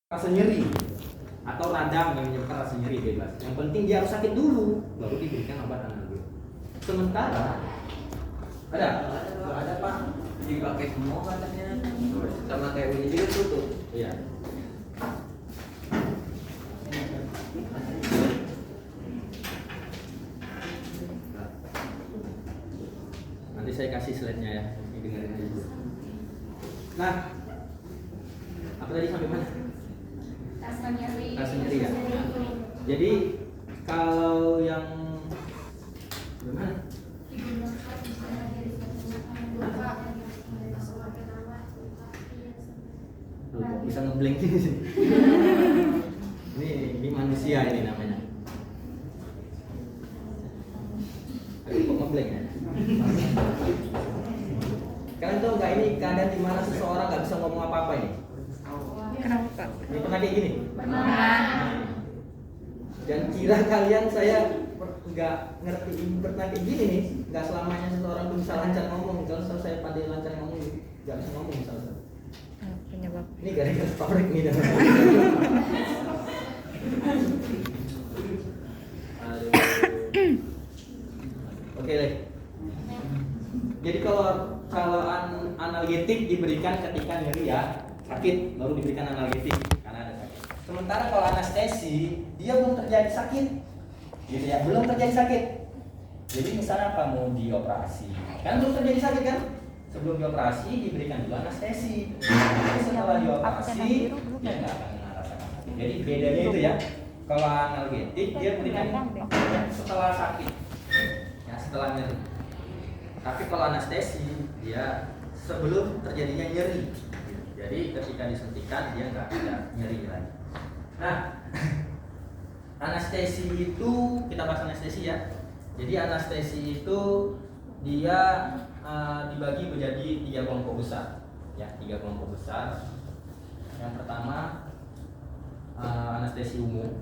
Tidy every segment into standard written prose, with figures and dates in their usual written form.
rasa nyeri atau radang yang menyebabkan rasa nyeri bebas. Yang penting dia harus sakit dulu baru diberikan obat analgetik. Sementara ada Pak dipakai semua katanya sama kayak ini juga tutup. Iya. Nanti saya kasih slide-nya ya, ini dengerin aja dulu. Nah, apa tadi sampai mana? Rasa nyeri. Rasa nyeri ya. Jadi kalau yang gimana? Loh, bisa ngeblank sih. Ini manusia ini namanya. Kok ngeblank ya? Kalian tahu nggak ini keadaan di mana seseorang nggak bisa ngomong apa-apa ini? Kenapa? Ini pernah kayak gini? Pernah. Dan kira kalian saya nggak ngerti pernah kayak gini nih? Nggak selamanya seseorang tuh bisa lancar ngomong. Kalau saya pandai lancar ngomong, nggak bisa ngomong misalnya. Penyebab. Ini gara-gara storek nih. Aduh. Oke deh. Jadi kalau analgetik diberikan ketika nyeri ya, sakit baru diberikan analgetik karena ada sakit. Sementara kalau anestesi dia belum terjadi sakit, gitu ya, belum terjadi sakit. Jadi misalnya apa mau dioperasi, kan belum terjadi sakit kan? Sebelum dioperasi diberikan dulu anestesi. Jadi setelah dioperasi dia nggak akan merasakan sakit. Jadi bedanya itu ya. Kalau analgetik dia berikan setelah sakit, ya setelah nyeri. Tapi kalau anestesi dia sebelum terjadinya nyeri. Jadi ketika disuntikan dia nggak ada nyeri lagi. Nah, anestesi itu kita bahas anestesi ya. Jadi anestesi itu dia dibagi menjadi 3 kelompok besar, ya 3 kelompok besar. Yang pertama anestesi umum,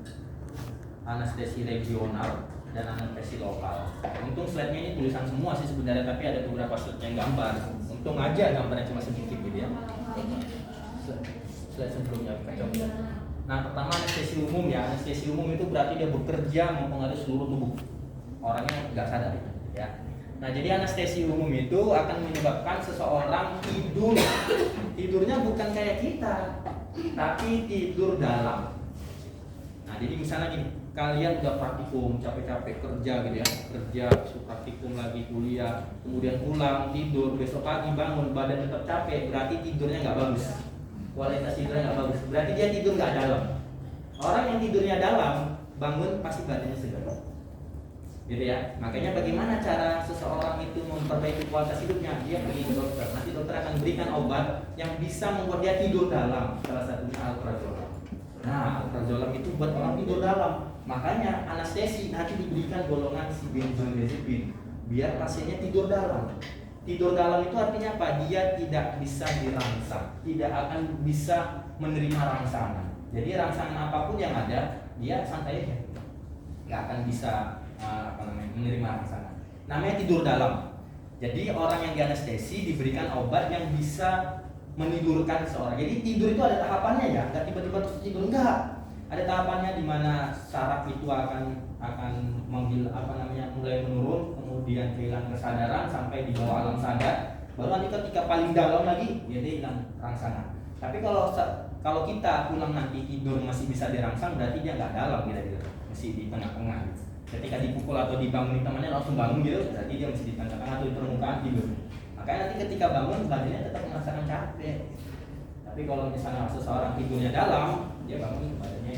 anestesi regional, dan anestesi lokal. Untung slide-nya ini tulisan semua sih sebenarnya, tapi ada beberapa slide yang gambar. Untung aja gambarnya cuma sedikit gitu ya. Slide sebelumnya kacau. Nah, pertama anestesi umum ya. Anestesi umum itu berarti dia bekerja mempengaruhi seluruh tubuh. Orangnya nggak sadar ya. Nah, jadi anestesi umum itu akan menyebabkan seseorang tidur. Tidurnya bukan kayak kita, tapi tidur dalam. Nah, jadi misalnya gini, kalian udah praktikum, capek-capek kerja gitu ya, kerja, praktikum lagi, kuliah, kemudian pulang, tidur, besok pagi bangun, badan tetap capek, berarti tidurnya nggak bagus. Kualitas tidurnya nggak bagus, berarti dia tidur nggak dalam. Orang yang tidurnya dalam, bangun pasti badannya segar. Gitu ya, makanya bagaimana cara seseorang itu memperbaiki kualitas hidupnya? Dia pergi ke dokter, nanti dokter akan berikan obat yang bisa membuat dia tidur dalam, salah satunya alprazolam. Nah, alprazolam itu buat orang tidur dalam. Makanya anestesi nanti diberikan golongan si benzodiazepin biar pasiennya tidur dalam. Tidur dalam itu artinya apa? Dia tidak bisa dirangsang, tidak akan bisa menerima rangsangan. Jadi rangsangan apapun yang ada, dia santai aja, nggak akan bisa menerima rangsangan. Namanya tidur dalam. Jadi orang yang dianestesi diberikan obat yang bisa menidurkan seseorang. Jadi tidur itu ada tahapannya ya, nggak tiba-tiba terus tidur, enggak. Ada tahapannya di mana saraf itu akan mulai menurun, kemudian kehilangan kesadaran sampai di bawah alam sadar. Baru nanti ketika paling dalam lagi dia hilang rangsangan. Tapi kalau kita pulang nanti tidur masih bisa dirangsang, berarti dia nggak dalam kira-kira, masih di tengah-tengah. Ketika dipukul atau dibangun temannya langsung bangun gitu, berarti dia masih di tengah-tengah atau di permukaan tidur. Makanya nanti ketika bangun badannya tetap merasakan capek. Tapi kalau misalnya seseorang tidurnya dalam, dia bangun badannya.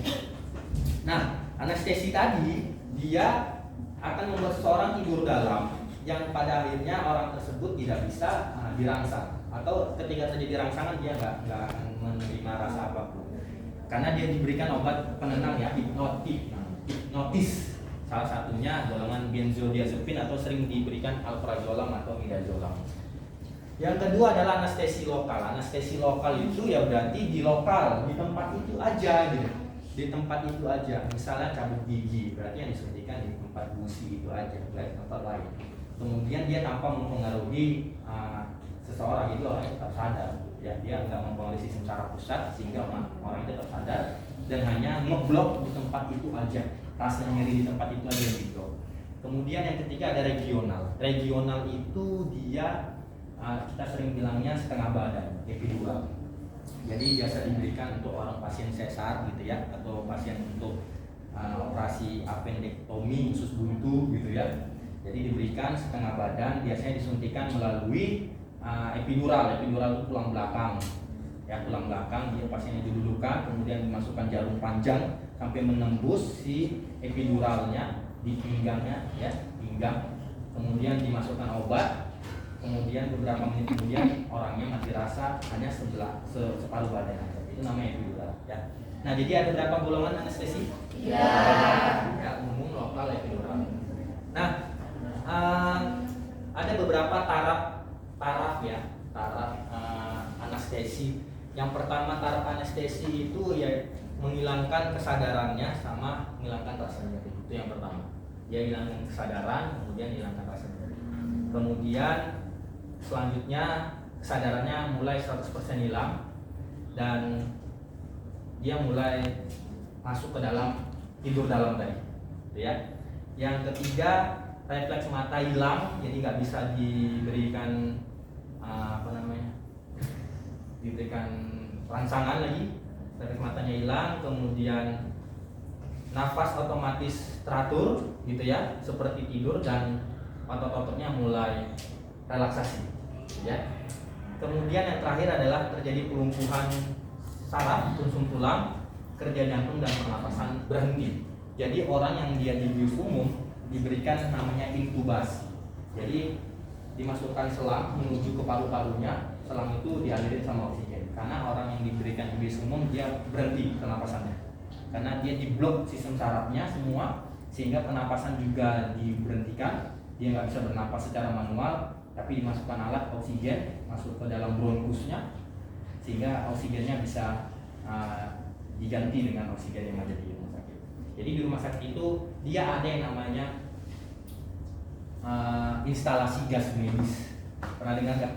Nah, anestesi tadi dia akan membuat seseorang tidur dalam, yang pada akhirnya orang tersebut tidak bisa dirangsang, atau ketika terjadi rangsangan dia nggak akan menerima rasa apapun, karena dia diberikan obat penenang ya, hipnotis. Salah satunya golongan benzodiazepin atau sering diberikan alprazolam atau midazolam. Yang kedua adalah anestesi lokal. Anestesi lokal itu ya berarti di lokal, di tempat itu aja gitu. Di tempat itu aja. Misalnya cabut gigi, berarti yang disuntikan di tempat gusi itu aja, bukan di tempat lain. Kemudian dia tanpa mempengaruhi seseorang, itu orang tetap sadar. Ya, dia nggak mempengaruhi sistem saraf pusat sehingga orang itu tetap sadar. dan hanya ngeblok di tempat itu aja, rasa nyeri di tempat itu aja yang diblok. Kemudian yang ketiga ada regional. Regional itu dia kita sering bilangnya setengah badan, epidural. Jadi biasa diberikan untuk orang pasien sesar gitu ya, atau pasien untuk operasi appendektomi usus buntu gitu ya. Jadi diberikan setengah badan, biasanya disuntikan melalui epidural. Epidural itu tulang belakang. Ya, tulang belakang dia pasiennya didudukan, kemudian dimasukkan jarum panjang sampai menembus si epiduralnya di pinggangnya ya, pinggang. Kemudian dimasukkan obat. Kemudian beberapa menit kemudian orangnya mati rasa, hanya separuh badan aja. Itu namanya epidural ya. Nah, jadi ada berapa golongan anestesi? Ya, umum, lokal, epidural. Nah, ada beberapa taraf ya, anestesi. Yang pertama taraf anestesi itu ya menghilangkan kesadarannya sama menghilangkan rasa nyeri. Itu yang pertama. Dia hilangkan kesadaran, kemudian hilangkan rasa nyeri. Kemudian selanjutnya kesadarannya mulai 100% hilang dan dia mulai masuk ke dalam tidur dalam tadi, gitu ya. Yang ketiga refleks mata hilang, jadi nggak bisa diberikan diberikan rangsangan lagi, refleks matanya hilang, kemudian nafas otomatis teratur, gitu ya, seperti tidur dan otot-ototnya mulai relaksasi, ya. Kemudian yang terakhir adalah terjadi pelumpuhan saraf, sumsum tulang, kerja jantung dan pernapasan berhenti. Jadi orang yang dia di bius umum diberikan namanya intubasi. Jadi dimasukkan selang menuju ke paru-parunya, selang itu dialirin sama oksigen. Karena orang yang diberikan di bius umum dia berhenti pernapasannya, karena dia diblok sistem sarafnya semua, sehingga pernapasan juga diberhentikan. Dia nggak bisa bernapas secara manual, tapi dimasukkan alat oksigen masuk ke dalam bronkusnya, sehingga oksigennya bisa diganti dengan oksigen yang ada di rumah sakit. Jadi di rumah sakit itu dia ada yang namanya instalasi gas medis. Pernah dengar nggak?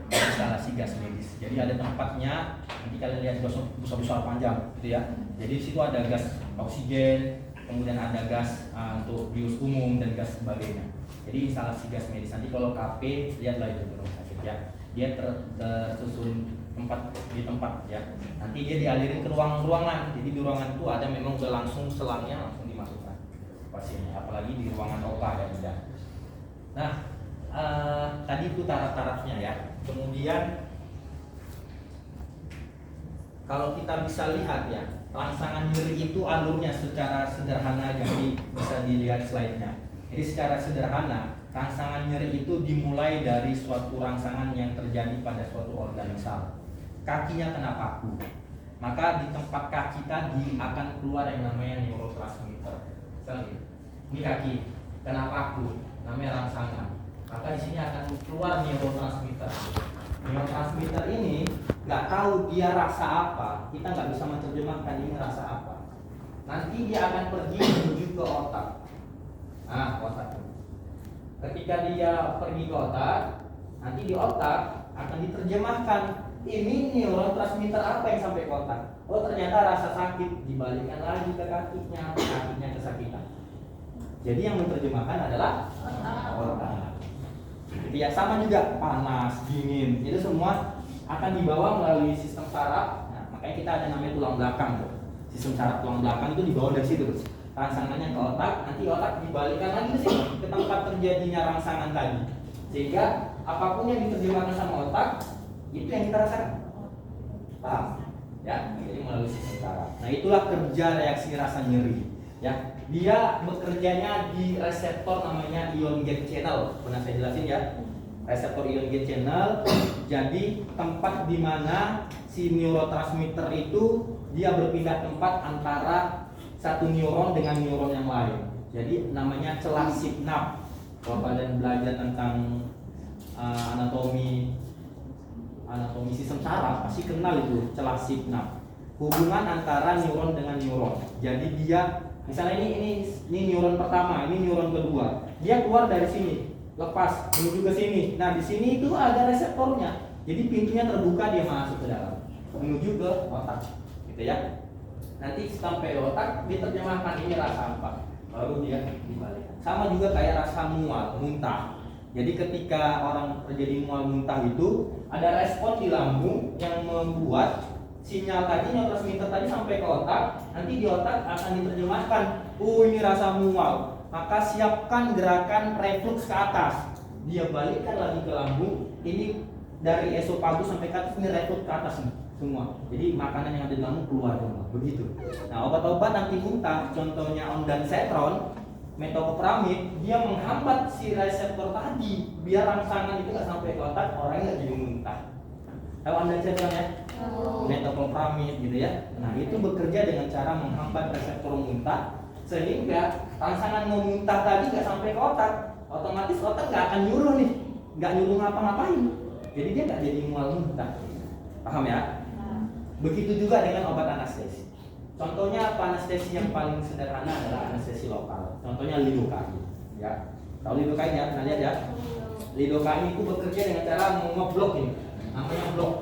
Instalasi gas medis. Jadi ada tempatnya, nanti kalian lihat besar-besar panjang, gitu ya. Jadi di situ ada gas oksigen, kemudian ada gas untuk bius umum dan gas sebagainya. Jadi instalasi gas medis, nanti kalau KP lihatlah itu di rumah sakit ya. Dia tersusun di tempat ya. Nanti dia dialirin ke ruangan. Jadi di ruangan itu ada memang udah langsung selangnya langsung dimasukkan pasiennya. Apalagi di ruangan OPA ya tidak. Nah, tadi itu taraf-tarafnya ya. Kemudian kalau kita bisa lihat ya, rangsangan nyeri itu alurnya secara sederhana, jadi bisa dilihat slide-nya. Jadi secara sederhana, rangsangan nyeri itu dimulai dari suatu rangsangan yang terjadi pada suatu organ misal. Kakinya kena paku, maka di tempat kaki tadi akan keluar yang namanya neurotransmitter. Ini kaki kena paku, namanya rangsangan. Maka di sini akan keluar neurotransmitter. Neurotransmitter ini nggak tahu dia rasa apa, kita nggak bisa menerjemahkan ini rasa apa. Nanti dia akan pergi menuju ke otak. Nah, otak. Ketika dia pergi ke otak, nanti di otak akan diterjemahkan ini neurotransmitter apa yang sampai ke otak. Oh, ternyata rasa sakit, dibalikkan lagi ke kakinya kesakitan. Jadi yang menerjemahkan adalah otak. Jadi ya sama juga panas, dingin, itu semua akan dibawa melalui sistem saraf. Nah, makanya kita ada namanya tulang belakang. Sistem saraf tulang belakang itu dibawa dari situ. Rangsangannya ke otak, nanti otak dibalikkan lagi ke sini, ke tempat terjadinya rangsangan tadi. Sehingga apapun yang diterjemahkan sama otak, itu yang kita rasakan. Paham? Ya, jadi melalui sistem saraf. Nah, itulah kerja reaksi rasa nyeri. Ya, dia bekerjanya di reseptor namanya ion gate channel. Pernah saya jelasin ya. Reseptor ion gate channel. Jadi tempat di mana si neurotransmitter itu dia berpindah tempat antara satu neuron dengan neuron yang lain. Jadi namanya celah sinap. Kalau kalian belajar tentang anatomi sistem saraf pasti kenal itu celah sinap. Hubungan antara neuron dengan neuron. Jadi dia misalnya ini neuron pertama, ini neuron kedua. Dia keluar dari sini, lepas menuju ke sini. Nah, di sini itu ada reseptornya. Jadi pintunya terbuka, dia masuk ke dalam menuju ke otak. Gitu ya. Nanti sampai otak diterjemahkan ini rasa apa, baru dia dibalik. Sama juga kayak rasa mual, muntah. Jadi ketika orang terjadi mual muntah itu ada respon di lambung yang membuat sinyal tadi, neurotransmitter tadi sampai ke otak. Nanti di otak akan diterjemahkan, ini rasa mual. Maka siapkan gerakan reflux ke atas. Dia balikkan lagi ke lambung. Ini dari esofagus sampai ke atas, ini reflux ke atas nih semua. Jadi makanan yang ada di lambung keluar semua. Begitu. Nah, obat-obat anti muntah, contohnya ondansetron, metoclopramid, dia menghambat si reseptor tadi biar rangsangan itu nggak sampai ke otak, orangnya nggak jadi muntah. Tahu ondansetron ya? Metoclopramid gitu ya. Nah, itu bekerja dengan cara menghambat reseptor muntah sehingga rangsangan mau muntah tadi nggak sampai ke otak. Otomatis otak nggak akan nyuruh nih, nggak nyuruh ngapa-ngapain. Jadi dia nggak jadi mual muntah. Paham ya? Begitu juga dengan obat anestesi. Contohnya apa anestesi yang paling sederhana adalah anestesi lokal. Contohnya lidocain. Ya, tahu lidocain ya? Pernah lihat ya? Lidocain itu bekerja dengan cara ngeblok ini, namanya blok.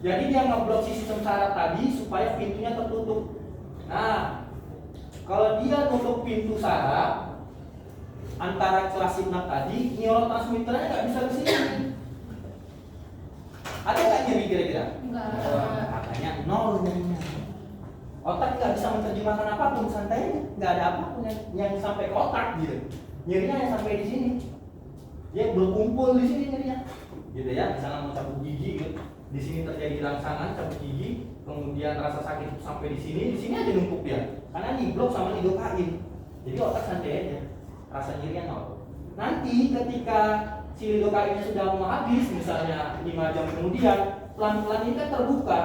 Jadi dia ngeblok si sistem saraf tadi supaya pintunya tertutup. Nah, kalau dia tutup pintu saraf antara kelas simnak tadi, neurotransmitternya nggak bisa ke sini. Ada nggak nyeri kira-kira? Enggak. Katanya nol nyerinya. Otak nggak bisa menerjemahkan apapun, santai aja, nggak ada apapun yang sampai ke otak gitu. Nyerinya yang sampai di sini. Dia berkumpul di sini nyerinya, gitu ya. Misalnya mau cabut gigi, gitu. Di sini terjadi rangsangan cabut gigi, kemudian rasa sakit sampai di sini aja numpuk dia. Karena diblok sama lidocain. Jadi otak santai aja, rasa nyerinya nol. Nanti ketika si lidocainnya sudah mau habis, misalnya 5 jam kemudian, pelan-pelan ini kan terbuka,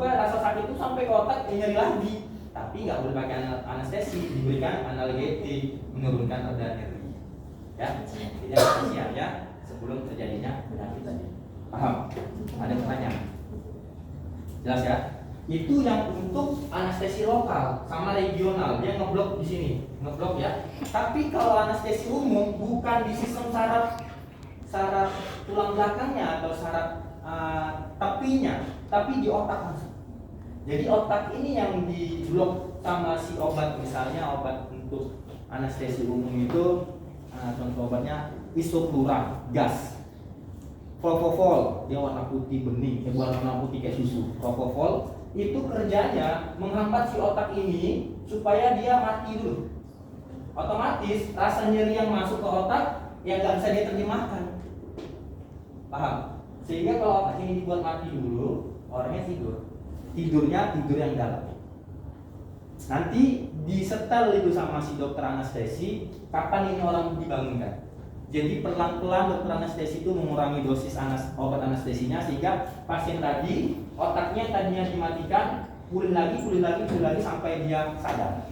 rasa sakit itu sampai ke otak, nyeri lagi. Tapi nggak boleh pakai anestesi, diberikan analgetik, menurunkan reda nyeri. Ya, jadi anestesi ya sebelum terjadinya penyakit tadi. Paham? Ada pertanyaan? Jelas ya? Itu yang untuk anestesi lokal sama regional, dia ngeblok di sini, ngeblok ya. Tapi kalau anestesi umum bukan di sistem saraf tulang belakangnya atau saraf tepinya, tapi di otak langsung. Jadi otak ini yang diblok sama si obat, misalnya obat untuk anestesi umum itu contoh obatnya isoflura gas, propofol, dia warna putih bening, warna putih kayak susu. Propofol itu kerjanya menghambat si otak ini supaya dia mati dulu. Otomatis rasa nyeri yang masuk ke otak yang nggak bisa dia terjemahkan. Paham? Sehingga kalau otak ini dibuat mati dulu, orangnya tidurnya tidur yang dalam. Nanti disetel itu sama si dokter anestesi, kapan ini orang dibangunkan. Jadi pelan-pelan dokter anestesi itu mengurangi dosis obat anestesinya sehingga pasien tadi otaknya tadinya dimatikan, pulih lagi sampai dia sadar.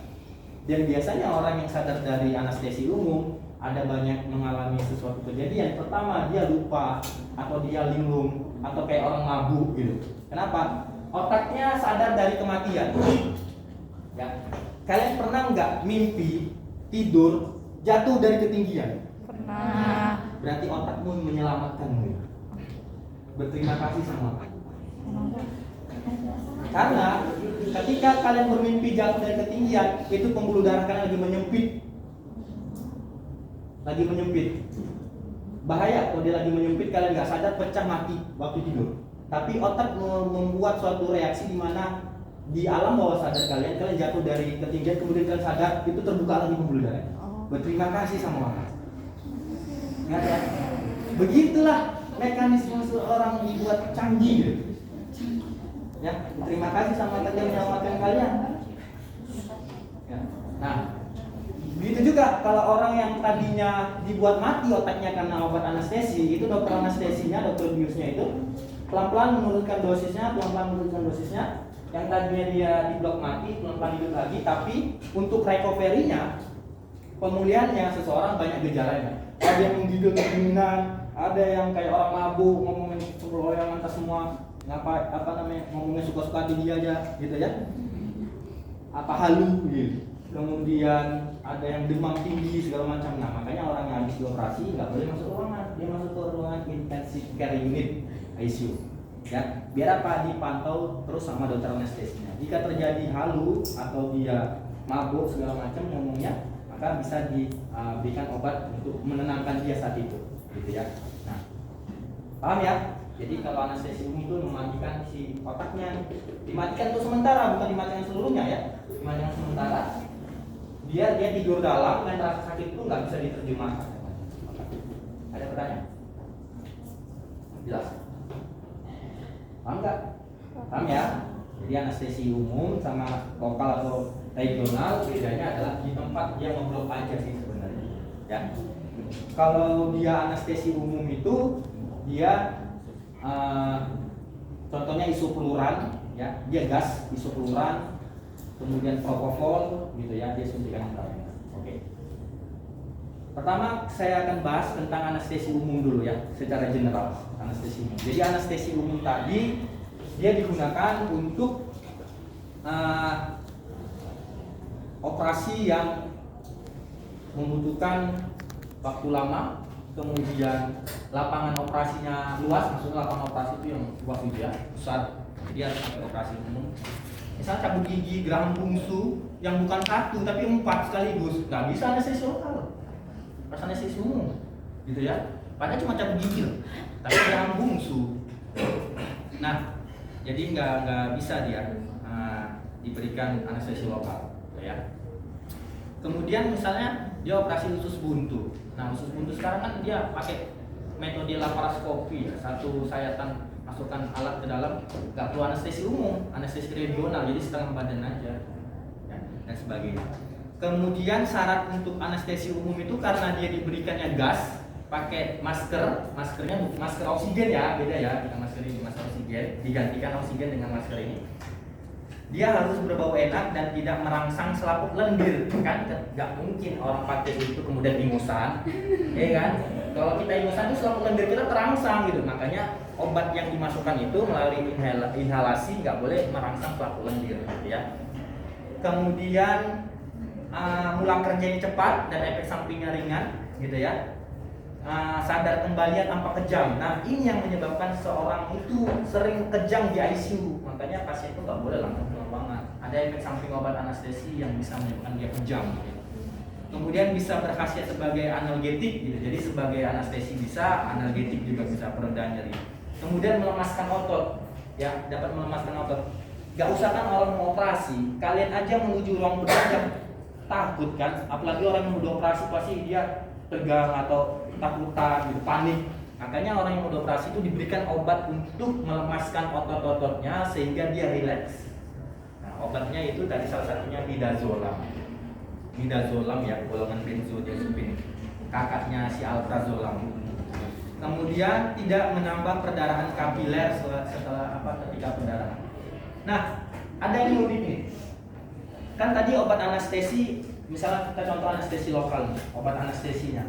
Dan biasanya orang yang sadar dari anestesi umum ada banyak mengalami sesuatu kejadian. Pertama, dia lupa atau dia linglung atau kayak orang mabuk gitu. Kenapa? Otaknya sadar dari kematian. Ya. Kalian pernah nggak mimpi tidur jatuh dari ketinggian? Pernah. Berarti otakmu menyelamatkanmu. Berterima kasih sama aku. Karena ketika kalian bermimpi jatuh dari ketinggian, itu pembuluh darah kalian lagi menyempit. Bahaya kalau dia lagi menyempit, kalian nggak sadar pecah mati waktu tidur. Tapi otak membuat suatu reaksi di mana di alam bawah sadar kalian jatuh dari ketinggian, kemudian kalian sadar, itu terbuka lagi pembuluh darah. Berterima kasih sama otak. Ya. Begitulah mekanisme seorang dibuat canggih gitu. Ya, terima kasih sama otak yang menyelamatkan kalian. Ya. Nah, begitu juga kalau orang yang tadinya dibuat mati otaknya karena obat anestesi, itu dokter anestesinya, dokter biusnya itu pelan-pelan menurunkan dosisnya. Yang tadinya dia diblok mati, pelan-pelan hidup lagi. Tapi untuk recovery-nya, pemulihannya, seseorang banyak gejalanya. Ada yang menggigil kedinginan, ada yang kayak orang mabuk, ngomongin sembarangan atas semua, ngomongnya suka-suka hati dia aja, gitu ya. Halu gitu. Kemudian ada yang demam tinggi segala macam. Nah, makanya orang yang habis dioperasi nggak boleh masuk ruangan, dia masuk ke ruangan intensive care unit ICU. Ya, biar apa? Dipantau terus sama dokter anestesinya. Jika terjadi halu atau dia mabuk segala macam ngomongnya, maka bisa diberikan obat untuk menenangkan dia saat itu, gitu ya. Nah, paham ya? Jadi kalau anestesi umum itu mematikan si otaknya, dimatikan untuk sementara, bukan dimatikan seluruhnya ya, dimatikan sementara. Biar dia tidur dalam dan rasa sakit itu nggak bisa diterjemahkan. Ada pertanyaan? Jelas? Paham nggak? Paham ya? Jadi anestesi umum sama lokal atau regional bedanya adalah di tempat dia ngeblok aja sih sebenarnya. Ya. Kalau dia anestesi umum itu dia contohnya isofluran, ya, dia gas isofluran, kemudian propofol, gitu ya, dia suntikan intravenous. Oke. Pertama saya akan bahas tentang anestesi umum dulu ya, secara general anestesi umum. Jadi anestesi umum tadi dia digunakan untuk operasi yang membutuhkan waktu lama, kemudian lapangan operasinya luas, maksudnya lapangan operasi itu yang luas gitu ya, besar. Jadi harus pakai operasi umum. Misalnya cabut gigi, geraham bungsu yang bukan satu tapi 4 sekaligus, nggak bisa anestesi lokal, harus anestesi umum, gitu ya. Padahal cuma cabut gigi loh, tapi geraham bungsu. Nah, jadi nggak bisa dia diberikan anestesi lokal, ya. Kemudian misalnya dia operasi usus buntu. Nah, usus buntu sekarang kan dia pakai metode laparoskopi, ya. Satu sayatan masukkan alat ke dalam, nggak perlu anestesi umum, anestesi regional, jadi setengah badan aja, ya, dan sebagainya. Kemudian syarat untuk anestesi umum itu karena dia diberikannya gas, pakai maskernya masker oksigen ya, beda ya, kita masker ini masker oksigen, digantikan oksigen dengan masker ini. Dia harus berbau enak dan tidak merangsang selaput lendir, kan? Nggak mungkin orang pakai itu kemudian ingusan, ya kan? Kalau kita ingusan itu selaput lendir kita terangsang gitu, makanya obat yang dimasukkan itu melalui inhalasi nggak boleh merangsang selaput lendir, gitu ya. Kemudian mulai kerjanya cepat dan efek sampingnya ringan, gitu ya. Sadar kembali tanpa kejang. Nah, ini yang menyebabkan seorang itu sering kejang di ICU. Makanya pasien itu nggak boleh langsung ke ruangan. Ada efek samping obat anestesi yang bisa menyebabkan dia kejang. Kemudian bisa berkhasiat sebagai analgetik, gitu. Jadi sebagai anestesi bisa, analgetik juga bisa, peredam nyeri. Kemudian melemaskan otot, ya, dapat melemaskan otot. Gak usah kan orang mau operasi, kalian aja menuju ruang bedah yang takut kan, apalagi orang yang udah operasi pasti dia tegang atau takutan, gitu, panik. Makanya orang yang udah operasi itu diberikan obat untuk melemaskan otot-ototnya sehingga dia rileks. Nah, obatnya itu tadi salah satunya midazolam. Midazolam ya, golongan benzodiazepin, kakaknya si alprazolam. Kemudian tidak menambah perdarahan kapiler setelah ketika perdarahan. Nah, ada yang unik nih. Kan tadi obat anestesi, misalnya kita contoh anestesi lokal, obat anestesinya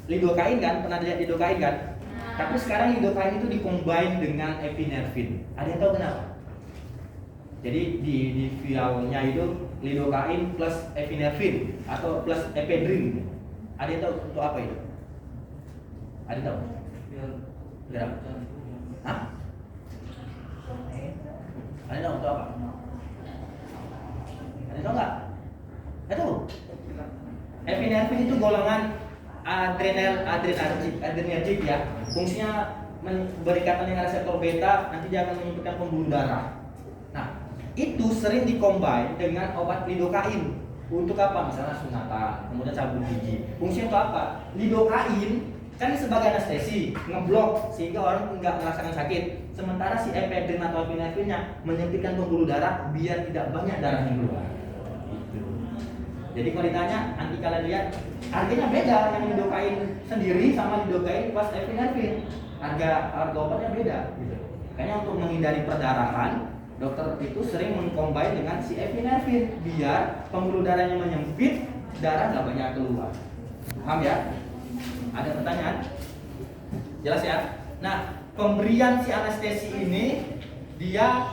lidocain kan, pernah lihat lidocain kan? Tapi sekarang lidocain itu dicombine dengan epinephrine. Ada yang tahu kenapa? Jadi di vialnya itu lidocain plus epinephrine atau plus ephedrine. Ada yang tahu untuk apa itu? Ada yang tahu? Tidak. Hah? Ada yang tahu untuk apa? Ada yang tahu nggak? Nggak tahu. Epinephrine itu golongan adrenergik ya. Fungsinya berikatan dengan reseptor beta, nanti dia akan menyebabkan pembuluh darah. Nah, itu sering dikombin dengan obat lidocain. Untuk apa? Misalnya sunatan, kemudian cabut gigi. Fungsinya untuk apa? Lidocain kan sebagai anestesi, ngeblok sehingga orang nggak merasakan sakit. Sementara si ephedrine atau epinephrine menyempitkan pembuluh darah biar tidak banyak darah yang keluar. Gitu. Jadi kalau ditanya, nanti kalian lihat harganya beda, yang lidocain sendiri sama lidocain plus epinephrine. Harga obatnya beda gitu. Kayaknya untuk menghindari perdarahan, dokter itu sering mengcombine dengan si epinephrine biar pembuluh darahnya menyempit, darah nggak banyak keluar. Paham ya? Ada pertanyaan? Jelas ya? Nah, pemberian si anestesi ini dia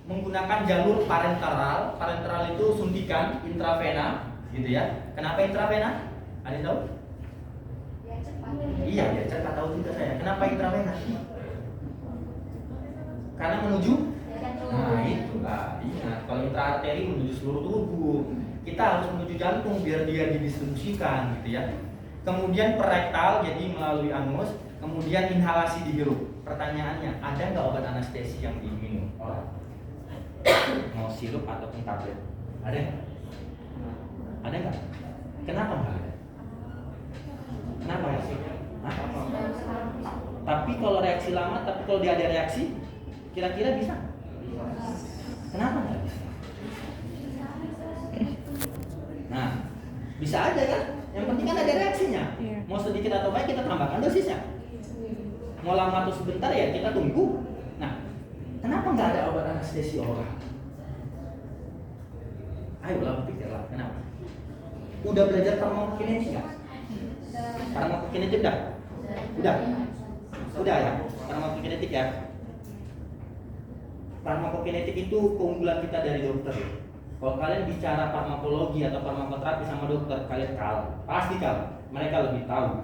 menggunakan jalur parenteral. Parenteral itu suntikan intravena, gitu ya. Kenapa intravena? Ada yang tahu? Ya cepat. Iya, ya cepat tahu juga saya. Kenapa intravena? Karena menuju. Jantung. Nah itulah, ingat kalau intraarteri menuju seluruh tubuh, kita harus menuju jantung biar dia didistribusikan gitu ya. Kemudian perektal jadi melalui anus, kemudian inhalasi dihirup. Pertanyaannya, ada nggak obat anestesi yang diminum orang? Mau sirup ataupun tablet? Ada nggak? Ada nggak? Kenapa nggak ada? Kenapa ya sih? Hah? Tapi kalau reaksi lama, tapi kalau dia ada reaksi, kira-kira bisa? Kenapa nggak bisa? Nah, bisa aja kan? Yang penting kan ada reaksinya. Iya. Mau sedikit atau banyak kita tambahkan dosisnya. Mau lama atau sebentar ya kita tunggu. Nah, kenapa nggak ada obat anestesi oral? Ayolah pikirlah, kenapa? Udah belajar farmakokinetik nggak? Farmakokinetik udah? Udah? Udah ya? Farmakokinetik ya? Farmakokinetik itu keunggulan kita dari dokter. Kalau kalian bicara farmakologi atau farmakoterapi sama dokter, kalian kalah. Pasti kalah. Mereka lebih tahu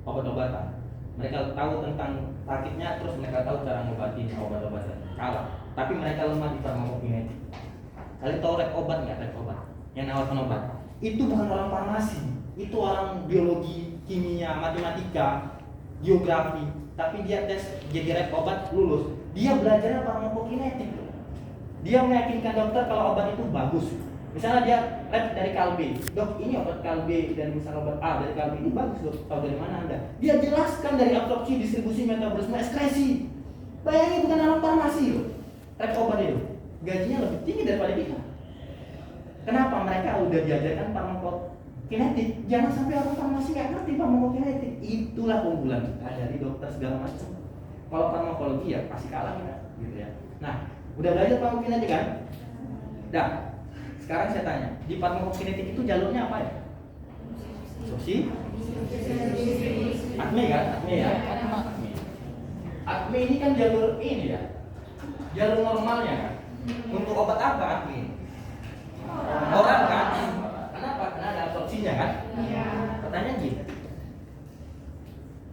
obat-obatan. Mereka tahu tentang sakitnya, terus mereka tahu cara ngobatin obat-obatan. Kalah. Tapi mereka lemah di farmakokinetik. Kalian tahu rek obat nggak? Rek obat yang nawarkan obat itu bukan orang farmasi, itu orang biologi, kimia, matematika, geografi. Tapi dia tes jadi rek obat lulus. Dia belajarnya farmakokinetik. Dia meyakinkan dokter kalau obat itu bagus. Misalnya dia rep dari Kalbe, dok ini obat Kalbe dan misalnya obat A dari Kalbe ini bagus dok. Tahu dari mana anda? Dia jelaskan dari absorpsi, distribusi, metabolisme, ekskresi. Bayangin bukan anak farmasi loh. Rep obat itu gajinya lebih tinggi daripada kita. Kenapa? Mereka udah diajarkan farmakokinetik. Jangan sampai orang farmasi nggak ngerti farmakokinetik. Itulah keunggulan kita dari dokter segala macam. Kalau farmakologi ya pasti kalah kita, gitu ya. Nah, udah belajar farmakokinetik kan? Dah. Sekarang saya tanya, di farmakokinetik itu jalurnya apa ya? Sosi? Atme kan? Atme ya? Atme. Atme ini kan jalur ini ya? Jalur normalnya kan? Untuk obat apa atme? Oral kan? Kenapa? Karena ada absorpsinya kan? Pertanyaan gini,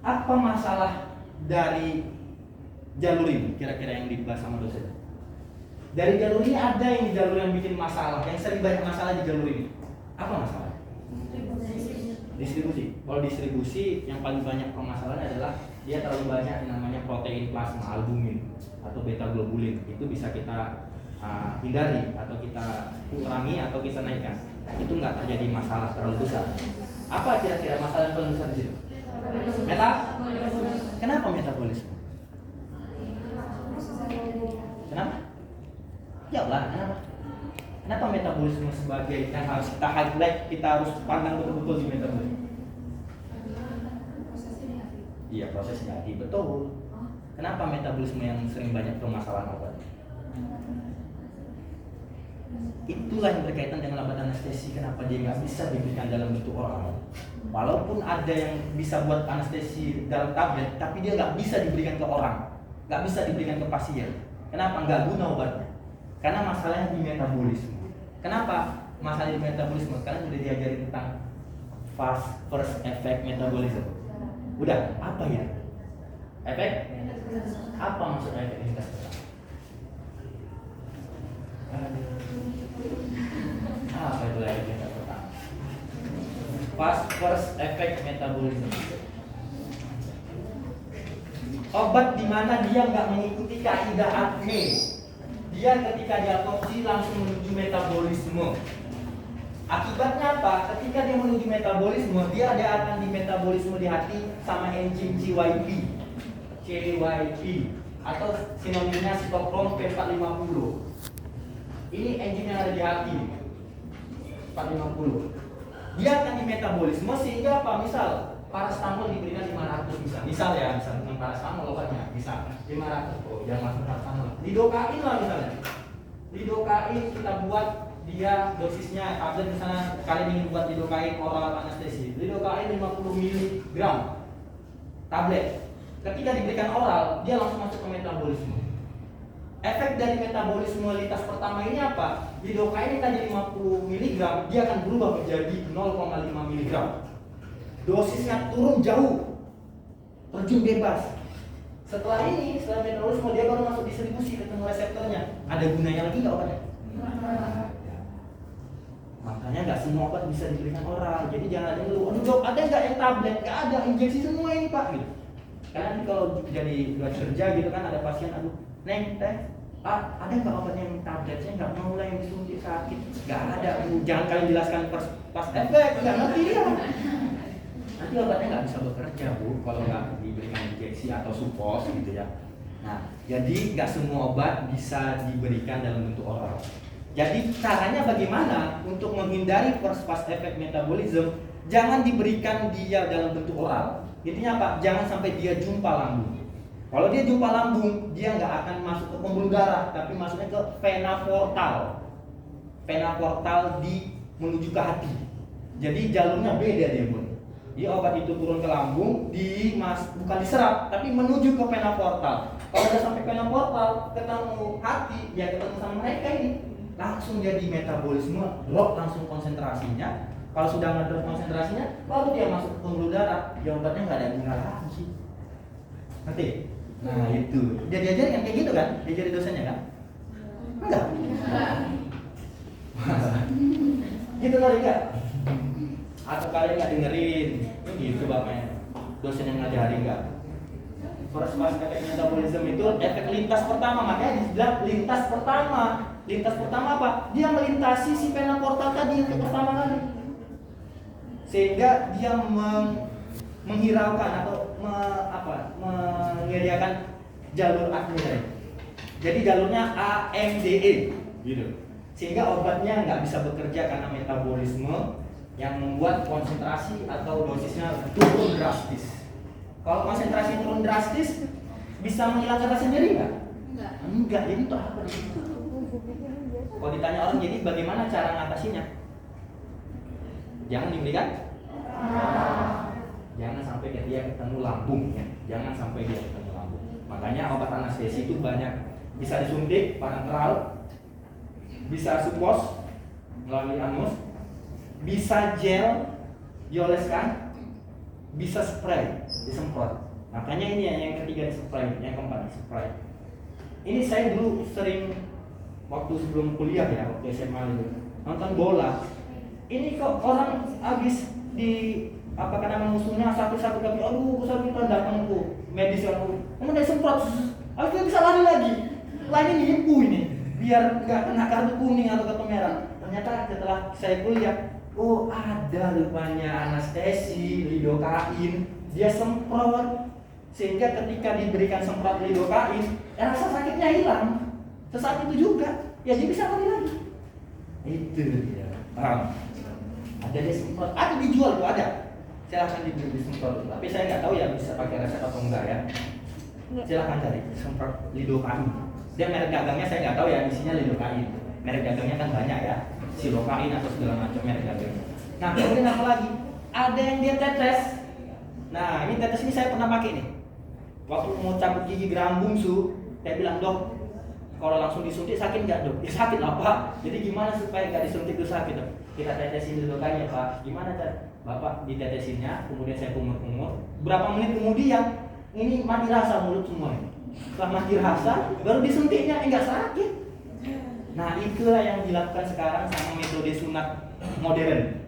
apa masalah dari jalur ini kira-kira yang dibahas sama dosen? Dari jalur ini ada yang di jalur yang bikin masalah, yang sering banyak masalah di jalur ini. Apa masalah? Distribusi. Kalau distribusi yang paling banyak permasalahannya adalah dia terlalu banyak yang namanya protein plasma albumin atau beta globulin. Itu bisa kita hindari atau kita kurangi atau kita naikkan. Itu nggak terjadi masalah terlalu besar. Apa kira-kira masalah yang paling besar di situ? Kenapa metabolisme? Kenapa? Jawablah, kenapa? Kenapa metabolisme sebagai yang harus kita highlight, kita harus pandang betul-betul di metabolisme? Iya, proses negatif, betul. Kenapa metabolisme yang sering banyak permasalahan obat? Itulah yang berkaitan dengan obat anestesi. Kenapa dia nggak bisa diberikan dalam bentuk oral? Walaupun ada yang bisa buat anestesi dalam tablet, tapi dia nggak bisa diberikan ke orang, nggak bisa diberikan ke pasien. Kenapa? Nggak guna obatnya. Karena masalahnya di metabolisme. Kenapa masalah di metabolisme? Karena udah diajarin tentang first effect metabolism. Udah, apa ya? Efek? Apa maksudnya efek ini? Apa itu efek yang pertama? First effect metabolism. Obat di mana dia nggak mengikuti kaidah ATME. Dia ketika diabsorpsi langsung menuju metabolisme. Akibatnya apa? Ketika dia menuju metabolisme, dia ada akan di metabolisme di hati sama enzim CYP atau sinonimnya sitokrom P450. Ini enzim yang ada di hati 450. Dia akan di metabolisme sehingga apa? Misal paracetamol diberikan 500 misal ya, misal dengan paracetamol obatnya bisa 500. Oh, jangan langsung paracetamol. Lidocain lah misalnya. Lidocain kita buat dia dosisnya tablet, misalnya kalian ingin buat lidocain oral anestesi. Lidocain 50 mg tablet. Ketika diberikan oral, dia langsung masuk ke metabolisme. Efek dari metabolismelitas pertama ini apa? Lidocain tadi 50 mg, dia akan berubah menjadi 0,5 mg. Dosisnya turun jauh, terjun bebas. Setelah metabolisme dia baru masuk distribusi, ketemu reseptornya. Ada gunanya lagi nggak obatnya? Makanya nggak semua obat bisa diberikan oral. Jadi jangan ada yang ngeluh, aduh dok ada nggak yang tablet? Nggak ada, injeksi semua ini pak gitu. Karena nanti kalau jadi buat kerja gitu kan ada pasien, aduh neng teh, ada nggak obat yang tablet? Saya nggak mau lah yang disuntik sakit. Nggak ada. Jangan kalian jelaskan pas efek, nggak ngerti dia. Nanti obatnya nggak bisa bekerja bu, kalau nggak diberikan injeksi atau supos gitu ya. Nah, jadi nggak semua obat bisa diberikan dalam bentuk oral. Jadi caranya bagaimana untuk menghindari first pass effect metabolism? Jangan diberikan dia dalam bentuk oral. Intinya apa? Jangan sampai dia jumpa lambung. Kalau dia jumpa lambung, dia nggak akan masuk ke pembuluh darah, tapi masuknya ke vena portal. Vena portal menuju ke hati. Jadi jalurnya beda dia pun. Jadi obat itu turun ke lambung, bukan diserap, tapi menuju ke vena portal. Kalau udah sampai vena portal, ketemu hati, ya ketemu sama mereka ini. Langsung jadi metabolisme, drop langsung konsentrasinya. Kalau sudah ngedrop konsentrasinya, baru dia masuk ke pembuluh darah. Ya obatnya nggak ada guna lagi. Ngerti? Nah itu, dia diajarin kan kayak gitu kan? Diajarin dosennya kan? Enggak. Gitu kali enggak? Atau kalian nggak dengerin? Gitu bapaknya. Dosen yang ngajarin enggak? First pass effect metabolism itu efek lintas pertama, makanya dibilang lintas pertama. Lintas pertama apa? Dia melintasi si vena portal tadi yang pertama kali, sehingga dia menghiraukan atau menyediakan jalur arteri. Jadi jalurnya AMDE, gitu. Sehingga obatnya nggak bisa bekerja karena metabolisme yang membuat konsentrasi atau dosisnya turun drastis. Kalau konsentrasi turun drastis, bisa menghilangkan rasa nyeri nggak? Enggak. Jadi itu apa? Kalau ditanya orang, jadi bagaimana cara ngatasinya? Jangan diberikan. Jangan sampai dia ketemu lambung ya. Jangan sampai dia ketemu lambung. Makanya obat anestesi itu banyak. Bisa disuntik parenteral, bisa supos melalui anus, bisa gel dioleskan, bisa spray, disemprot. Makanya ini yang ketiga dispray, yang keempat dispray. Ini saya dulu sering waktu sebelum kuliah ya, waktu SMA itu nonton bola. Ini kok orang habis di musuhnya satu kaki, aduh kita datang tuh medis aku, kemudian semprot, habis itu bisa lari lagi nipu ini, biar nggak kena kartu kuning atau kartu merah. Ternyata setelah saya kuliah, oh ada rupanya anestesi lidokain, dia semprot, sehingga ketika diberikan semprot lidokain, rasa sakitnya hilang. Sesaat itu juga, ya dia bisa lari lagi. Itu dia, paham? Ada dia semprot, ada dijual tuh ada. Silahkan dibeli semprot, tapi saya nggak tahu ya bisa pakai resep atau enggak ya. Silahkan cari semprot lidokain. Dia merek dagangnya saya nggak tahu ya, isinya lidokain. Merek dagangnya kan banyak ya, silokain atau segala macam merek dagangnya. Nah kemudian apa lagi? Ada yang dia tetes. Nah ini tetes ini saya pernah pakai nih. Waktu mau cabut gigi geram bungsu, saya bilang dok, kalau langsung disuntik sakit nggak dok? Ya sakit lah pak. Jadi gimana supaya nggak disuntik itu sakit dok? Kita tetesin dulu kayaknya pak. Gimana cara? Bapak ditetesinnya, kemudian saya kumur-kumur. Berapa menit kemudian ini mati rasa mulut semua ini. Setelah mati rasa, baru disuntiknya nggak sakit. Nah itulah yang dilakukan sekarang sama metode sunat modern.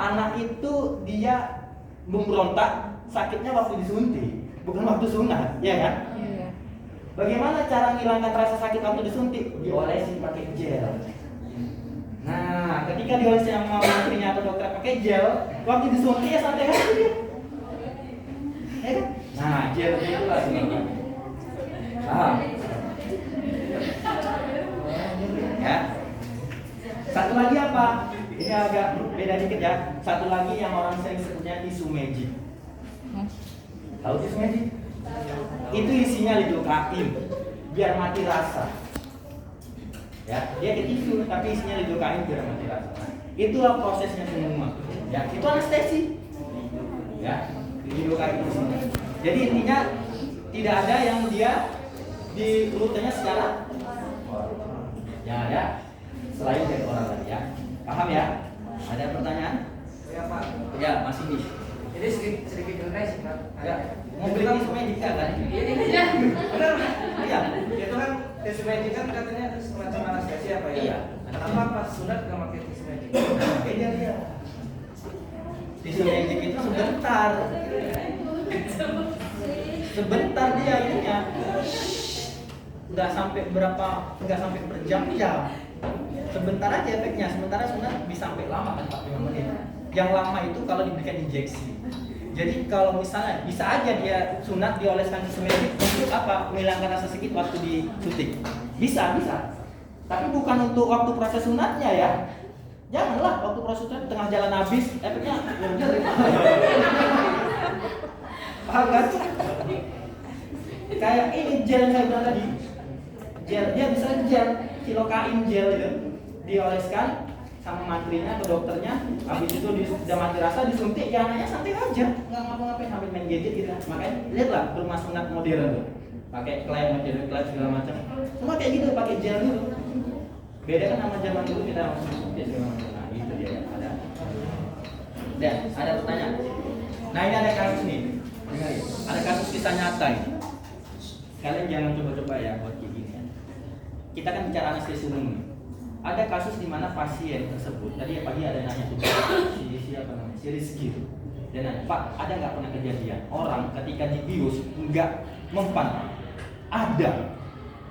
Anak itu dia memberontak, sakitnya waktu disuntik, bukan waktu sunat, ya kan? Bagaimana cara menghilangkan rasa sakit waktu disuntik? Diolesin pakai gel. Nah, ketika diolesin sama menterinya atau dokter pakai gel, waktu disuntik ya santai aja dia. Ya kan? Nah, gel itulah sebenarnya. Paham? Ya. Satu lagi apa? Ini agak beda dikit ya. Satu lagi yang orang sering sebutnya tisu magic. Tahu tisu magic? Itu isinya lidokain biar mati rasa. Ya, dia ke tisu tapi isinya lidokain biar mati rasa. Itulah prosesnya semua. Ya, itu anestesi. Ya, lidokain itu semua. Jadi intinya tidak ada yang dia di rutenya secara ya ada selain dari orang tadi ya. Paham ya? Ada pertanyaan? Ya Pak. Ya, masih nih. Jadi sedikit urai sih Pak. Ya, mau beli tisu magic kan? Iya. Benar. Iya. Itu kan tisu magic kan katanya semacam anestesi apa ya? Iya. Kenapa pas sunat nggak pakai tisu magic? Kayaknya dia. Tisu magic itu sebentar. Sebentar dia ininya. Nggak sampai berjam-jam. Sebentar aja efeknya. Sementara sunat bisa sampai lama kan 45 menit. Yang lama itu kalau diberikan injeksi. Jadi kalau misalnya bisa aja dia sunat dioleskan tisu magic untuk apa? Menghilangkan rasa sakit waktu disuntik. Bisa. Tapi bukan untuk waktu proses sunatnya ya. Janganlah waktu proses sunat tengah jalan habis efeknya nyeri. Paham kan? Kayak ini gel yang saya bilang tadi. Gel, dia bisa gel, silokain gel itu dioleskan sama mantrinya atau dokternya, habis itu sudah mati rasa disuntik, ya anaknya santai aja, nggak ngapa-ngapain sampai main gadget gitu. Makanya lihatlah rumah sunat modern tuh, pakai klaim segala macam, semua kayak gitu pakai gel dulu. Beda kan sama zaman dulu kita langsung suntik segala macam. Nah itu dia yang ada. Dan ada pertanyaan. Nah ini ada kasus nih, dengar ya, ada kasus kisah nyata ini. Kalian jangan coba-coba ya buat kayak gini ya. Kita kan bicara anestesi umum nih. Ada kasus di mana pasien tersebut, tadi pagi ada nanya tuh, si Rizky tuh. Dia nanya, Pak, ada nggak pernah kejadian orang ketika dibius nggak mempan? Ada,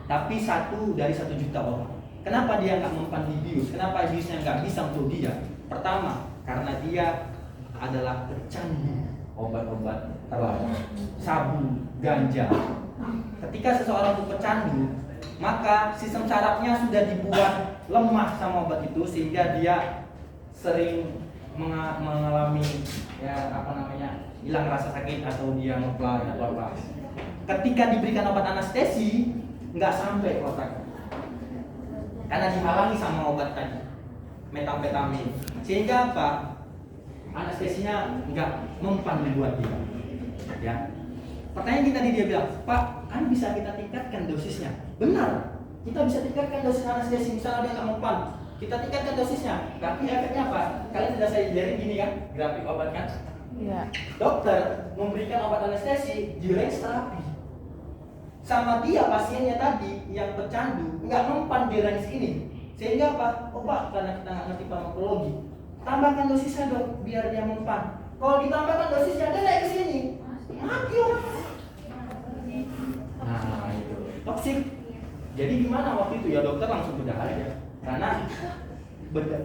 tapi 1 dari 1 juta orang. Kenapa dia nggak mempan dibius? Kenapa biusnya nggak bisa untuk dia? Pertama, karena dia adalah pecandu obat-obat terlarang, sabu, ganja. Ketika seseorang itu pecandu, maka sistem sarafnya sudah dibuat lemah sama obat itu sehingga dia sering mengalami hilang rasa sakit atau dia ngeplay atau apa. Ketika diberikan obat anestesi nggak sampai ke otak karena dihalangi sama obat tadi metamfetamin, sehingga apa, anestesinya nggak mempan buat dia ya. Pertanyaan kita dia bilang, Pak, kan bisa kita tingkatkan dosisnya. Benar, kita bisa tingkatkan dosis anestesi. Misalnya dia nggak mempan, kita tingkatkan dosisnya. Tapi efeknya apa? Kalian sudah saya ajarin gini kan, grafik obat kan? Iya. Dokter memberikan obat anestesi di range terapi. Sama dia pasiennya tadi yang pecandu nggak mempan di range ini. Sehingga apa? Oh Pak, karena kita nggak ngerti farmakologi, tambahkan dosisnya dok, biar dia mempan. Kalau ditambahkan dosisnya, dia naik ke sini. Mati orang. Nah itu toksik. Jadi gimana waktu itu ya, dokter langsung bedah aja. Karena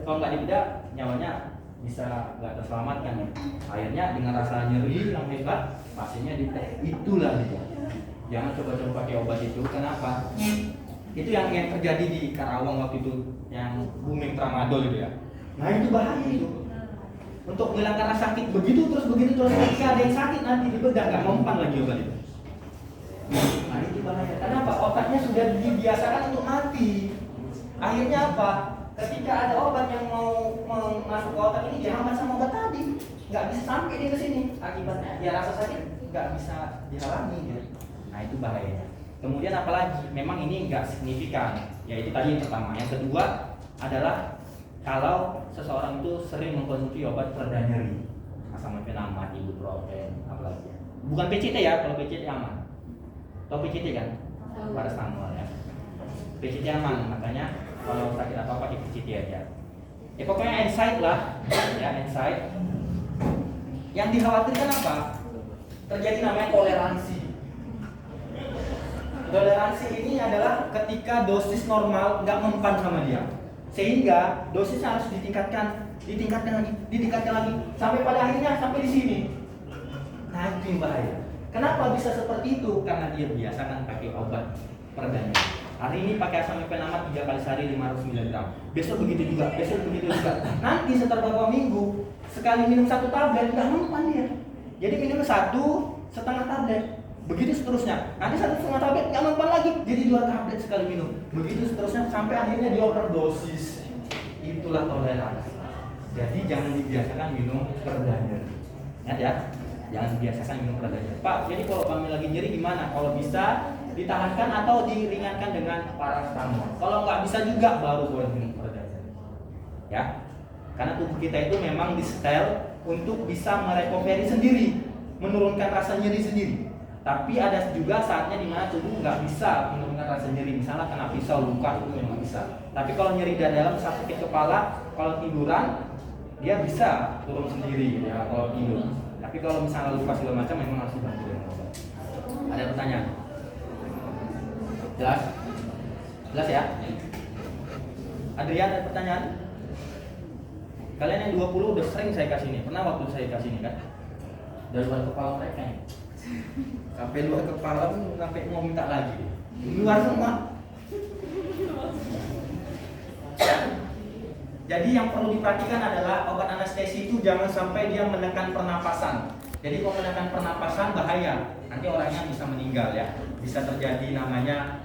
kalau nggak dibedah nyawanya bisa nggak terselamatkan. Akhirnya dengan rasa nyeri yang hebat, pasiennya dites. Itulah dia. Jangan coba-coba pakai obat itu. Kenapa? Itu yang terjadi di Karawang waktu itu, yang booming tramadol itu ya. Nah itu bahaya itu. Untuk menghilangkan rasa sakit begitu terus ketika ada yang sakit nanti dibedah nggak mempan lagi obat itu. Nah itu bahaya. Kenapa? Otaknya sudah dibiasakan untuk mati. Akhirnya apa? Ketika ada obat yang mau masuk ke otak ini dihambat sama obat tadi, nggak bisa sampai dia ke sini. Akibatnya ya rasa sakit nggak bisa dihalangi gitu. Nah itu bahayanya. Kemudian apalagi? Memang ini nggak signifikan. Yaitu tadi yang pertama. Yang kedua adalah kalau seseorang itu sering mengkonsumsi obat pereda nyeri, asam amfetamin, ibuprofen, apalagi. Bukan PCT ya, kalau PCT aman. Tahu PCT kan? Paracetamol ya. PCT aman, makanya kalau sakit apa pakai PCT aja. Ya pokoknya NSAID lah, ya NSAID. Yang dikhawatirkan apa? Terjadi namanya toleransi. Toleransi ini adalah ketika dosis normal nggak mempan sama dia, sehingga dosisnya harus ditingkatkan lagi, sampai pada akhirnya sampai di sini. Nah itu yang bahaya. Kenapa bisa seperti itu? Karena dia biasakan pakai obat peredanya. Hari ini pakai asam amfetamin 3 kali sehari 500 mg. Besok begitu juga. Nanti setelah beberapa minggu sekali minum 1 tablet nggak mempan dia. Jadi minum 1,5 tablet. Begitu seterusnya. Nanti 1,5 tablet nggak mempan lagi. Jadi 2 tablet sekali minum. Begitu seterusnya sampai akhirnya dia overdosis. Itulah toleransi. Jadi jangan dibiasakan minum peredanya. Ya. Jangan dibiasakan minum peredanya. Pak, jadi kalau kami lagi nyeri gimana? Kalau bisa ditahankan atau diringankan dengan paracetamol. Kalau nggak bisa juga baru boleh minum peredanya. Ya. Karena tubuh kita itu memang disetel untuk bisa merecovery sendiri, menurunkan rasa nyeri sendiri. Tapi ada juga saatnya dimana tubuh nggak bisa menurunkan rasa nyeri, misalnya kena pisau, luka itu memang bisa. Tapi kalau nyeri dari dalam, sakit kepala, kalau tiduran dia bisa turun sendiri ya kalau tidur. Tapi kalau misalnya luka segala macam memang harus dibantu dengan obat. Ada pertanyaan? Jelas? Jelas ya? Adrian ada pertanyaan? Kalian yang 20 udah sering saya kasih ini. Pernah waktu saya kasih ini kan? Dari luar kepala mereka ya. Sampai luar kepala pun sampai mau minta lagi. Luar semua. Jadi yang perlu diperhatikan adalah obat anestesi itu jangan sampai dia menekan pernapasan. Jadi kalau menekan pernapasan bahaya. Nanti orangnya bisa meninggal ya. Bisa terjadi namanya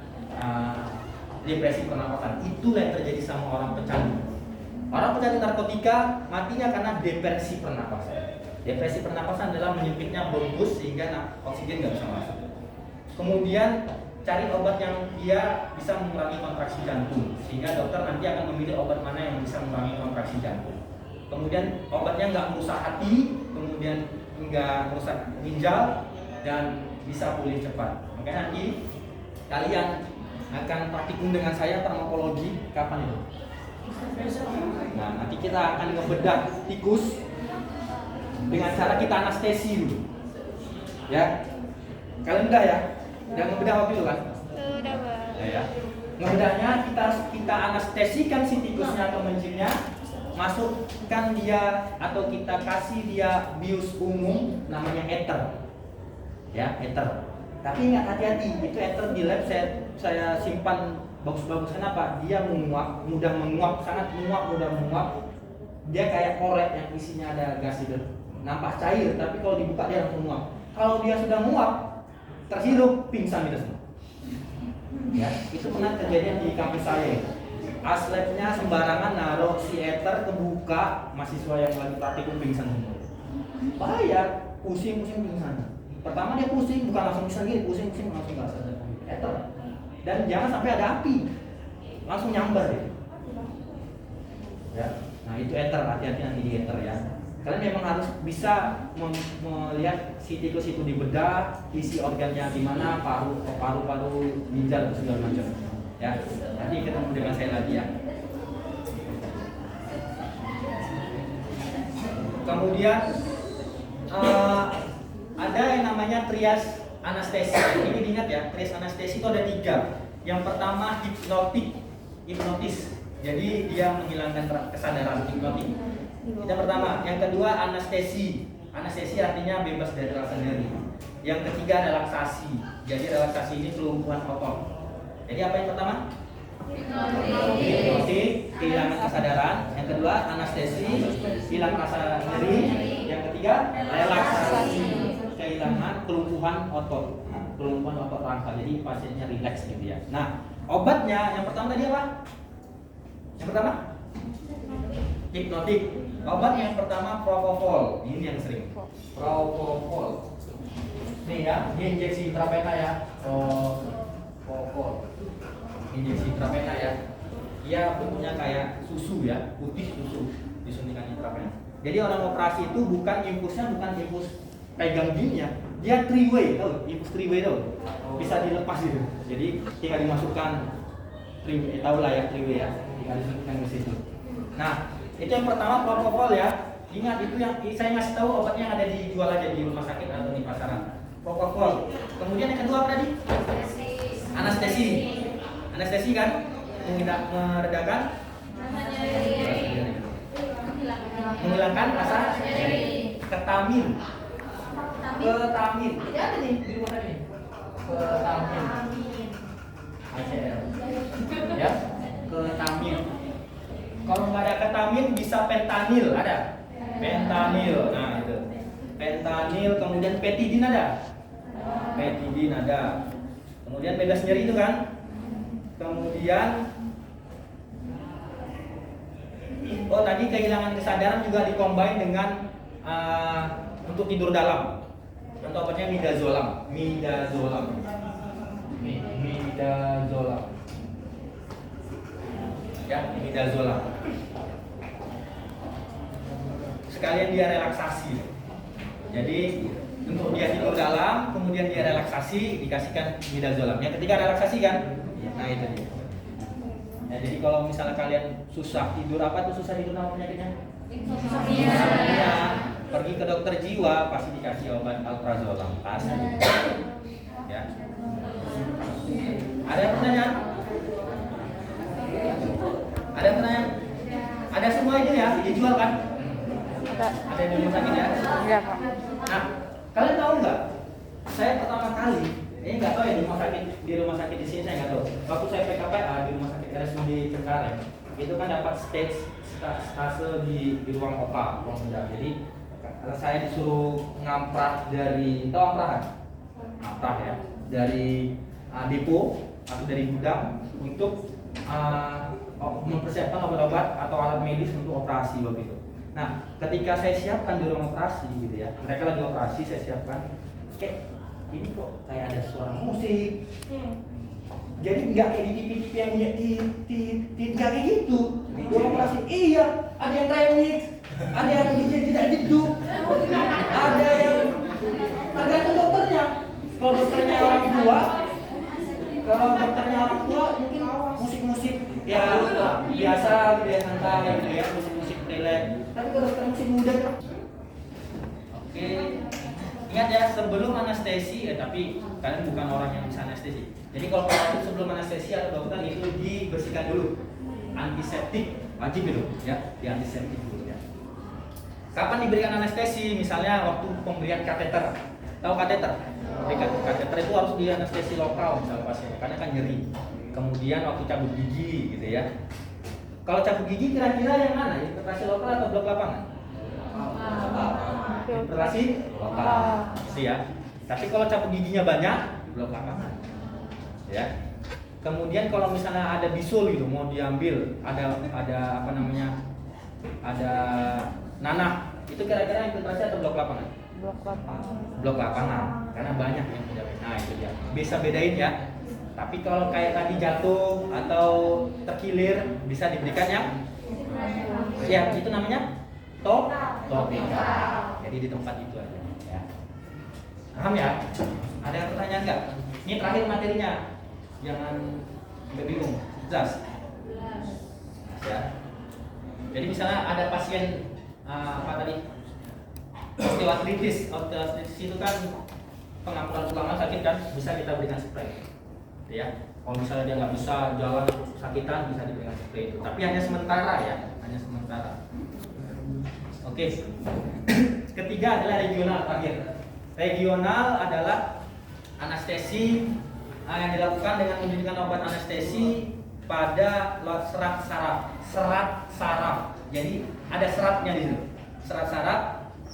depresi pernapasan. Itulah yang terjadi sama orang pecandu. Orang pecandu narkotika matinya karena depresi pernapasan. Depresi pernapasan adalah menyempitnya bronkus sehingga oksigen nggak bisa masuk. Kemudian cari obat yang dia bisa mengurangi kontraksi jantung, sehingga dokter nanti akan memilih obat mana yang bisa mengurangi kontraksi jantung. Kemudian obatnya nggak merusak hati, kemudian nggak merusak ginjal, dan bisa pulih cepat. Makanya nanti kalian akan praktikum dengan saya farmakologi kapan itu? Nah, nanti kita akan ngebedah tikus dengan cara kita anestesi dulu. Ya. Kalian udah ya? Udah ngebedah waktu itu kan? Udah, Bang. Ya. Ngebedahnya kita anestesikan si tikusnya atau menjinnya, masukkan dia atau kita kasih dia bius umum namanya ether. Ya, ether. Tapi ingat hati-hati, itu ether di lab saya simpan bagus-bagus. Kenapa? Dia menguap, mudah menguap, sangat menguap, mudah menguap. Dia kayak korek yang isinya ada gas itu. Nampak cair, tapi kalau dibuka dia langsung menguap. Kalau dia sudah menguap, terhirup, pingsan kita semua. Ya, itu pernah kejadian di kampus saya. Aslabnya sembarangan naruh si ether, kebuka, mahasiswa yang lagi praktikum pingsan semua. Bahaya, pusing pingsan. Pertama dia pusing, bukan langsung pingsan gini, pusing langsung nggak sadar. Ether. Dan jangan sampai ada api, langsung nyambar deh. Ya, nah itu ether, hati-hati nanti di ether ya. Kalian memang harus bisa melihat si tikus itu dibedah, isi organnya di mana, paru-paru, ginjal itu segala macam. Ya, nanti ketemu dengan saya lagi ya. Kemudian ada yang namanya trias anestesi. Ini diingat ya, trias anestesi itu ada 3. Yang pertama hipnotis. Jadi dia menghilangkan kesadaran, hipnotik. Itu yang pertama. Yang kedua anestesi. Anestesi artinya bebas dari rasa nyeri. Yang ketiga relaksasi. Jadi relaksasi ini kelumpuhan otot. Jadi apa yang pertama? Hipnotik, kehilangan kesadaran. Yang kedua anestesi, hilang rasa nyeri. Yang ketiga relaksasi, kehilangan kelumpuhan otot. Kelumpuhan otot rangka. Jadi pasiennya rileks gitu ya. Nah, obatnya yang pertama tadi apa? Yang pertama? Hipnotik. Obat yang pertama propofol. Ini yang sering. Propofol. Nih ya, ini injeksi intravena ya. Propofol. Injeksi intravena ya. Dia bentuknya kayak susu ya, putih susu disuntikan intravena. Jadi orang operasi itu bukan infusnya bukan infus pegang gini ya. Dia 3-way, tahu? Infus 3-way tahu? Bisa dilepas gitu. Jadi tinggal dimasukkan 3-way, tahu lah ya 3-way ya. Tinggal disuntikan ke situ. Nah, itu yang pertama propofol ya. Ingat itu yang saya ngasih tahu obatnya yang ada dijual aja di rumah sakit atau di pasaran. Propofol. Kemudian yang kedua apa tadi? Anestesi. Anestesi kan meredakan menghilangkan rasa nyeri. Ketamin. Ketamin. Ini ada nih di rumah ini. Ketamin. ACL. Ya. Ketamin. Kalau nggak ada ketamin bisa pentanil, ada. Pentanil. Nah, itu. Pentanil, kemudian petidin ada. Petidin ada. Kemudian bebas nyeri itu kan. Kemudian tadi kehilangan kesadaran juga dikombin dengan untuk tidur dalam. Contoh obatnya midazolam. Midazolam. Ya, midazolam. sekalian dia relaksasi. Jadi untuk dia tidur dalam, kemudian dia relaksasi, dikasihkan midazolam. Ya, ketika relaksasi kan, nah itu dia. Ya, jadi kalau misalnya kalian susah tidur, apa tuh susah tidur nama penyakitnya? Ya, pergi ke dokter jiwa pasti dikasih obat alprazolam pasti. Ya. Ada yang pertanyaan? Ada yang pertanyaan? Ada semua itu ya, dijual kan? Ada. Ada yang di rumah sakit ya? Enggak, Pak. Nah, kalian tahu nggak? Saya pertama kali, ini nggak tahu ya di rumah sakit di sini saya nggak tahu. Waktu saya PKPA di rumah sakit RSUD Cengkareng, itu kan dapat stase di ruang OPA, ruang bedah. Jadi saya disuruh ngamprah dari, tahu amprahan? Amprah ya, dari depo atau dari gudang untuk mempersiapkan obat-obat atau alat medis untuk operasi waktu itu. Nah, ketika saya siapkan di ruang operasi gitu ya, mereka lagi operasi, saya siapkan, kayak ini kok kayak ada suara musik. Jadi nggak kayak di TV-TV yang bunyi tit, nggak kayak gitu. Di ruang operasi, iya, ada yang remix, ada yang tidak jeduk, ada yang tergantung dokternya. Kalau dokternya orang tua, mungkin musik-musik ya biasa gitu ya, santai gitu ya, musik-musik relax. Tapi kalau dokter musik muda, oke. Ingat ya, sebelum anestesi, tapi kalian bukan orang yang bisa anestesi. Jadi kalau perawat sebelum anestesi atau dokter itu dibersihkan dulu, antiseptik wajib itu ya, di antiseptik dulu ya. Kapan diberikan anestesi? Misalnya waktu pemberian kateter. Tahu kateter? Kateter itu harus di anestesi lokal misalnya pasien, karena kan nyeri. Kemudian waktu cabut gigi gitu ya. Kalau cabut gigi kira-kira yang mana? Infiltrasi lokal atau blok lapangan? Infiltrasi lokal. Ya. Tapi kalau cabut giginya banyak, blok lapangan. Ya. Kemudian kalau misalnya ada bisul gitu mau diambil, ada apa namanya? Ada nanah. Itu kira-kira infiltrasi atau blok lapangan? Blok lapangan, karena banyak yang menjawab. Nah itu dia, bisa bedain ya. Tapi kalau kayak tadi jatuh atau terkilir, bisa diberikan yang ya itu namanya topika. Jadi di tempat itu aja. Ya. Paham ya? Ada yang pertanyaan nggak? Ini terakhir materinya, jangan bingung. Jelas? Ya. Jadi misalnya ada pasien apa tadi? Osteoartritis itu kan pengampuran tulang sakit kan, bisa kita berikan spray, ya. Kalau misalnya dia nggak bisa jalan sakitan, bisa diberikan spray itu. Tapi hanya sementara ya, hanya sementara. Oke. Ketiga adalah regional terakhir. Regional adalah anestesi yang dilakukan dengan memberikan obat anestesi pada serat saraf. Jadi ada seratnya di situ. Serat saraf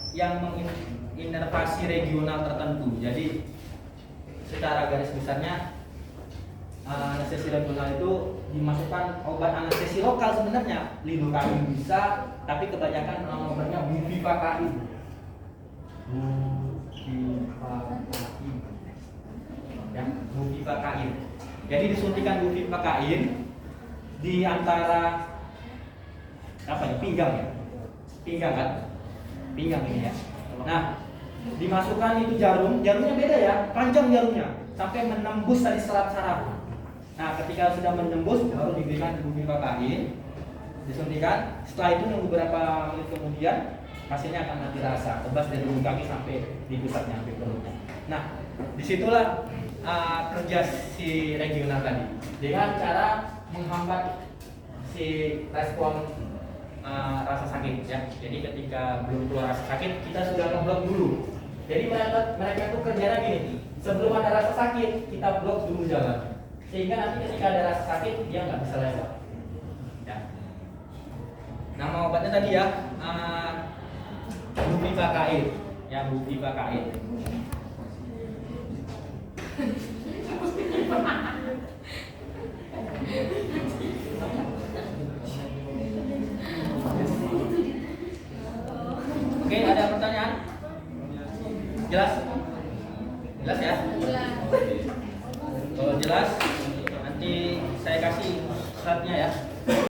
yang menginervasi regional tertentu. Jadi secara garis besarnya anestesi regional itu dimasukkan obat anestesi lokal sebenarnya, lidocaine bisa, tapi kebanyakan nama obatnya bupivacaine. Ya, bupivacaine. Jadi disuntikan bupivacaine di antara apa ya, pinggang ya, pinggang kan? Pinggang ini ya. Nah, dimasukkan itu jarumnya beda ya, panjang jarumnya sampai menembus tadi serat saraf. Nah, ketika sudah menembus baru diberikan bupivacaine, disuntikan. Setelah itu nunggu beberapa menit kemudian pasiennya akan mati rasa, tebas dari ujung kaki sampai di pusatnya, sampai perutnya. Nah, disitulah kerja si regional tadi dengan cara menghambat si respon rasa sakit ya. Jadi ketika belum keluar rasa sakit, kita sudah ngeblok dulu. Jadi mereka itu kerjanya gini, sebelum ada rasa sakit kita blok dulu jalan, sehingga nanti ketika ada rasa sakit dia nggak bisa lewat ya. Nama obatnya tadi ya bupivacaine ya, bupivacaine. Oke, ada pertanyaan? Jelas?